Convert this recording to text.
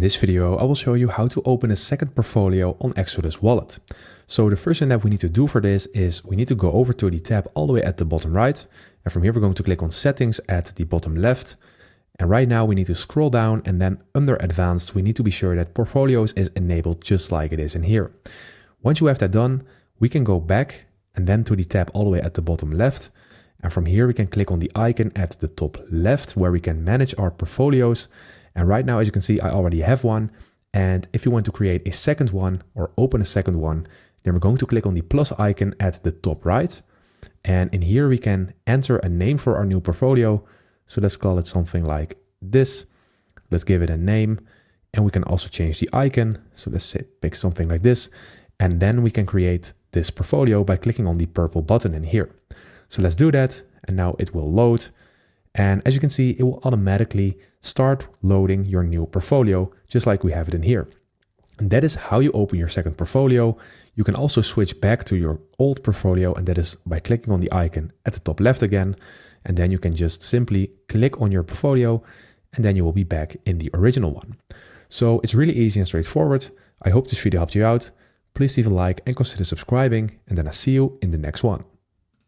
In this video, I will show you how to open a second portfolio on Exodus Wallet. So the first thing that we need to do for this is we need to go over to the tab all the way at the bottom right. And from here, we're going to click on Settings at the bottom left. And right now we need to scroll down, and then under Advanced, we need to be sure that Portfolios is enabled just like it is in here. Once you have that done, we can go back and then to the tab all the way at the bottom left. And from here, we can click on the icon at the top left where we can manage our portfolios. And right now, as you can see, I already have one. And if you want to create a second one or open a second one, then we're going to click on the plus icon at the top right. And in here, we can enter a name for our new portfolio. So let's call it something like this. Let's give it a name. And we can also change the icon. So let's say pick something like this. And then we can create this portfolio by clicking on the purple button in here. So let's do that. And now it will load. And as you can see, it will automatically start loading your new portfolio, just like we have it in here. And that is how you open your second portfolio. You can also switch back to your old portfolio, and that is by clicking on the icon at the top left again. And then you can just simply click on your portfolio, and then you will be back in the original one. So it's really easy and straightforward. I hope this video helped you out. Please leave a like and consider subscribing, and then I'll see you in the next one.